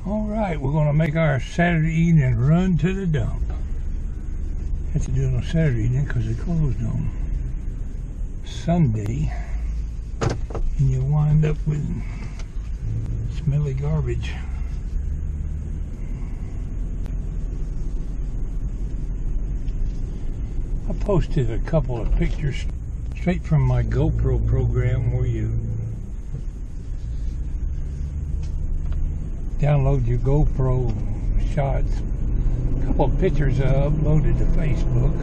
Alright, we're going to make our Saturday evening run to the dump. Have to do it on Saturday evening because they closed on Sunday. And you wind up with smelly garbage. I posted a couple of pictures straight from my GoPro program where you download your GoPro shots. A couple of pictures I uploaded to Facebook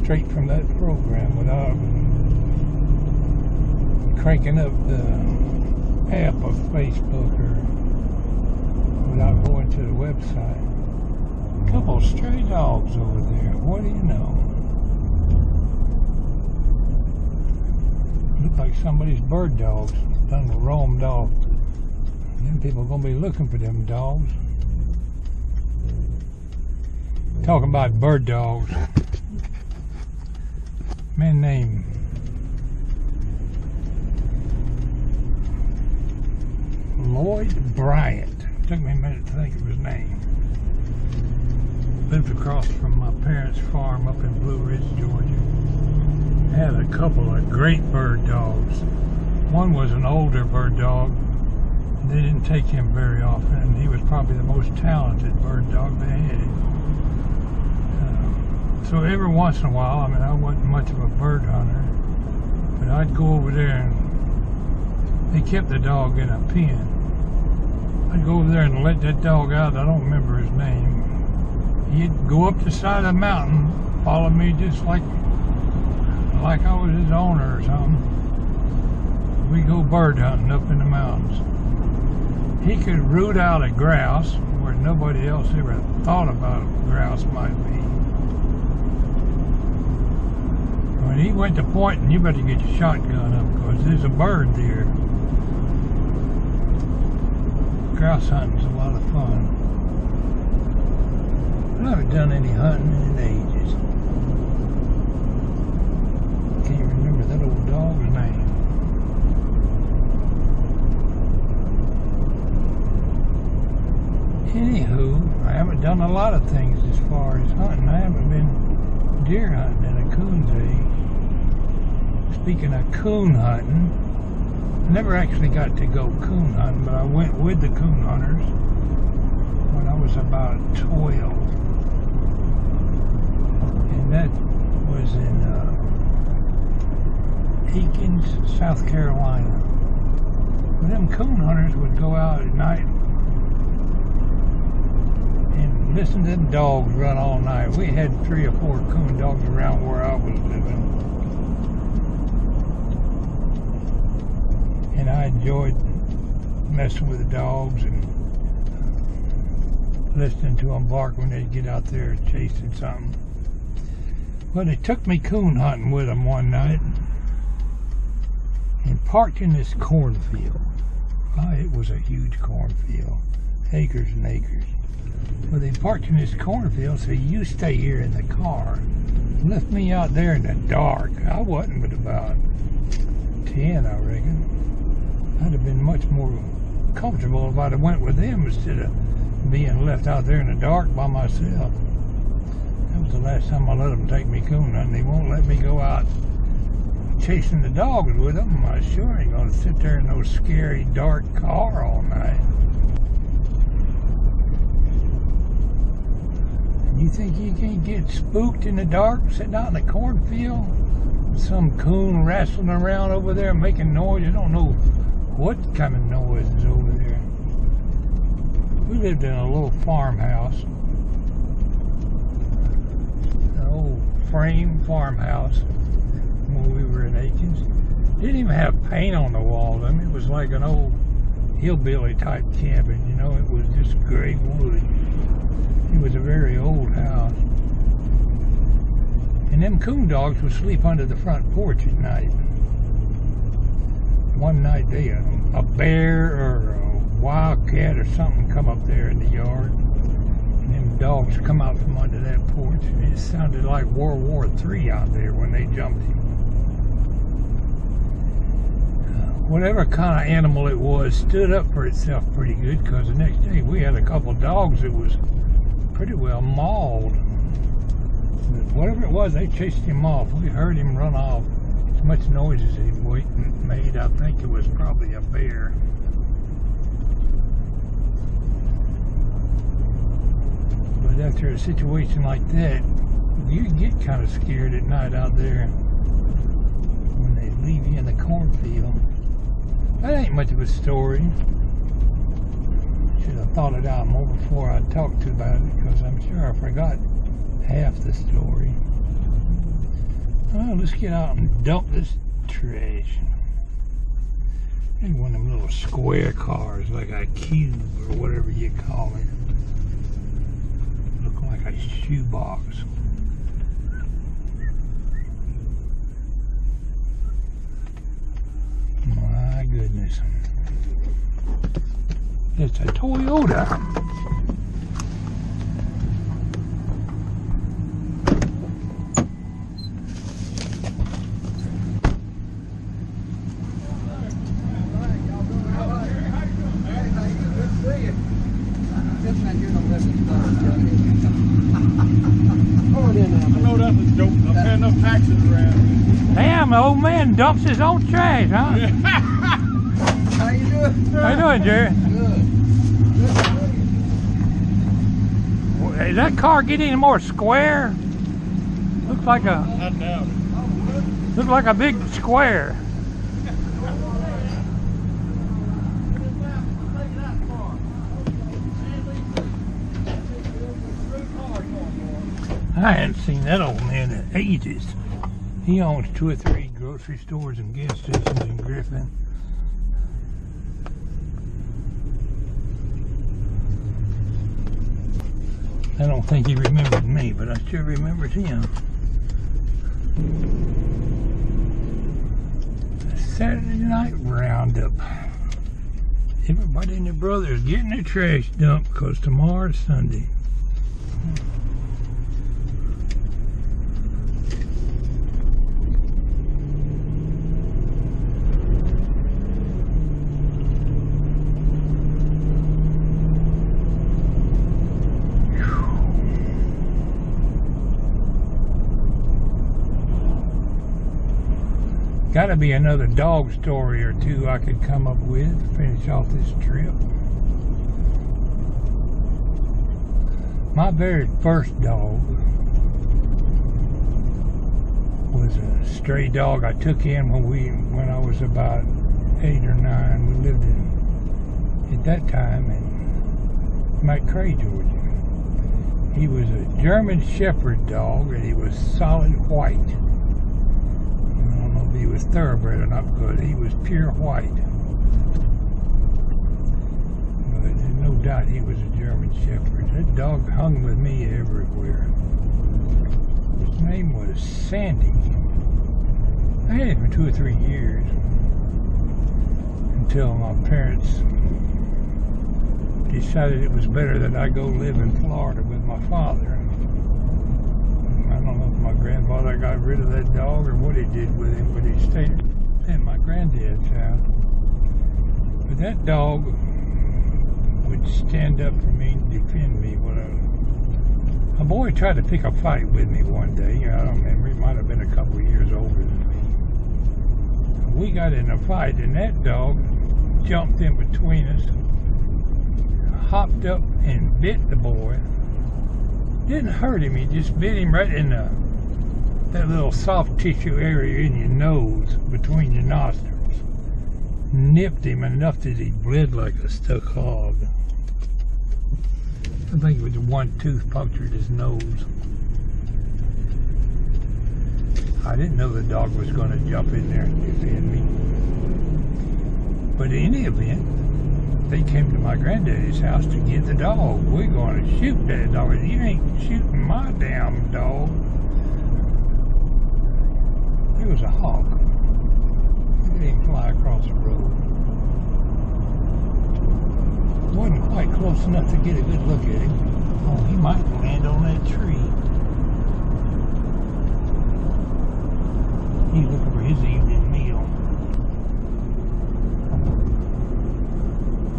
straight from that program without cranking up the app of Facebook or without going to the website. A couple of stray dogs over there. What do you know? Look like somebody's bird dogs done roamed off. Them people are going to be looking for them dogs. Talking about bird dogs. Man named Lloyd Bryant. Took me a minute to think of his name. Lived across from my parents' farm up in Blue Ridge, Georgia. Had a couple of great bird dogs. One was an older bird dog. They didn't take him very often, and he was probably the most talented bird dog they had. So every once in a while, I mean, I wasn't much of a bird hunter, but I'd go over there and they kept the dog in a pen. I'd go over there and let that dog out. I don't remember his name. He'd go up the side of the mountain, follow me just like I was his owner or something. We'd go bird hunting up in the mountains. He could root out a grouse where nobody else ever thought about a grouse might be. When he went to pointing, you better get your shotgun up because there's a bird there. Grouse hunting's a lot of fun. I haven't done any hunting in ages. Can't remember that old dog's name. Anywho, I haven't done a lot of things as far as hunting. I haven't been deer hunting in a coon's age. Speaking of coon hunting, I never actually got to go coon hunting, but I went with the coon hunters when I was about 12. And that was in Aikens, South Carolina. Well, them coon hunters would go out at night and listen to them dogs run all night. We had 3 or 4 coon dogs around where I was living. And I enjoyed messing with the dogs and listening to them bark when they'd get out there chasing something. Well, they took me coon hunting with them one night and parked in this cornfield. Oh, it was a huge cornfield, acres and acres. Well, they parked in this cornfield, so you stay here in the car. Left me out there in the dark. I wasn't but about 10, I reckon. I'd have been much more comfortable if I'd have went with them instead of being left out there in the dark by myself. That was the last time I let them take me coon hunting. They won't let me go out chasing the dogs with them. I sure ain't gonna sit there in no scary dark car all night. You think you can't get spooked in the dark sitting out in the cornfield? Some coon wrestling around over there making noise. You don't know what kind of noise is over there. We lived in a little farmhouse. An old frame farmhouse when we were in Aikens. Didn't even have paint on the walls. I mean, it was like an old hillbilly type cabin, you know. It was just gray wood. It was a very old house. And them coon dogs would sleep under the front porch at night. One night a bear or a wildcat or something come up there in the yard. And them dogs come out from under that porch. And it sounded like World War III out there when they jumped him. whatever kind of animal it was stood up for itself pretty good, because the next day we had a couple dogs that was pretty well mauled. But whatever it was, they chased him off. We heard him run off. As much noise as he made, I think it was probably a bear. But after a situation like that, you get kind of scared at night out there when they leave you in the cornfield. That ain't much of a story. Should have thought it out more before I talked to about it, because I'm sure I forgot half the story. Well, let's get out and dump this trash. Maybe one of them little square cars, like a cube or whatever you call it. Look like a shoebox. My goodness. It's a Toyota. Damn, the old man dumps his own trash, huh? Yeah. How you doing? How you doing, Jerry? Good. Is that car getting any more square? Looks like a. I doubt it. Looks like a big square. I hadn't seen that old man in ages. He owns 2 or 3 grocery stores and gas stations in Griffin. I don't think he remembered me, but I sure remembered him. The Saturday night roundup. Everybody and their brother is getting their trash dumped because tomorrow's Sunday. Got to be another dog story or two I could come up with to finish off this trip. My very first dog was a stray dog I took in when I was about 8 or 9. We lived at that time in McCray, Georgia. He was a German Shepherd dog, and he was solid white. He was thoroughbred or not good. He was pure white. But there's no doubt he was a German Shepherd. That dog hung with me everywhere. His name was Sandy. I had him for 2 or 3 years until my parents decided it was better that I go live in Florida with my father. I don't know if my grandfather got rid of that dog or what he did with him, but he stayed at my granddad's house. But that dog would stand up for me and defend me. A boy tried to pick a fight with me one day. I don't remember. He might have been a couple of years older than me. We got in a fight, and that dog jumped in between us, hopped up and bit the boy. Didn't hurt him, he just bit him right in that little soft tissue area in your nose, between your nostrils. Nipped him enough that he bled like a stuck hog. I think it was one tooth punctured his nose. I didn't know the dog was going to jump in there and defend me. But in any event, they came to my granddaddy's house to get the dog. We're going to shoot that dog. You ain't shooting my damn dog. It was a hawk. Look at him fly across the road. Wasn't quite close enough to get a good look at him. Oh, he might land on that tree. He's looking for his evening meal.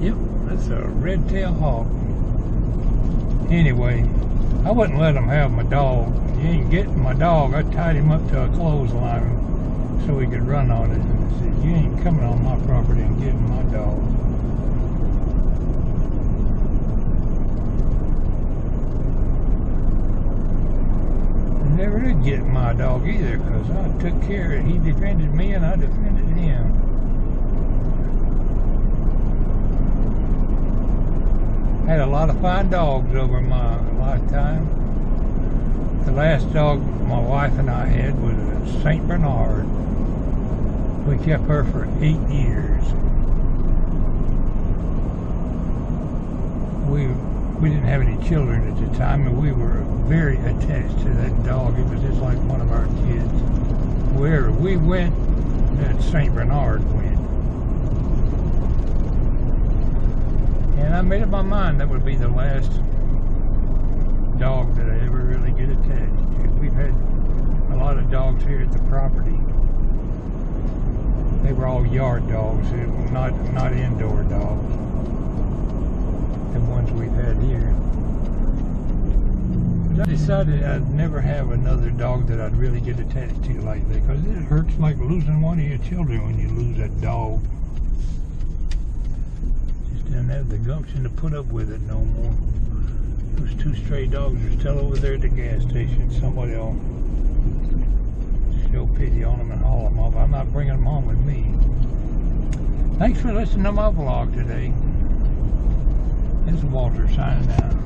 Yep, that's a red-tailed hawk. Anyway, I wouldn't let them have my dog. You ain't getting my dog. I tied him up to a clothesline so he could run on it. And I said, you ain't coming on my property and getting my dog. I never did get my dog either because I took care of it. He defended me and I defended him. Had a lot of fine dogs over my lifetime. The last dog my wife and I had was a St. Bernard. We kept her for 8 years. We didn't have any children at the time, and we were very attached to that dog. It was just like one of our kids. Wherever we went, that St. Bernard went. And I made up my mind that would be the last dog that I ever really get attached to. We've had a lot of dogs here at the property. They were all yard dogs, not indoor dogs. The ones we've had here. But I decided I'd never have another dog that I'd really get attached to like that, because it hurts like losing one of your children when you lose a dog. Didn't have the gumption to put up with it no more. Those 2 stray dogs are still over there at the gas station. Somebody will show pity on them and haul them off. I'm not bringing them home with me. Thanks for listening to my vlog today. This is Walter signing out.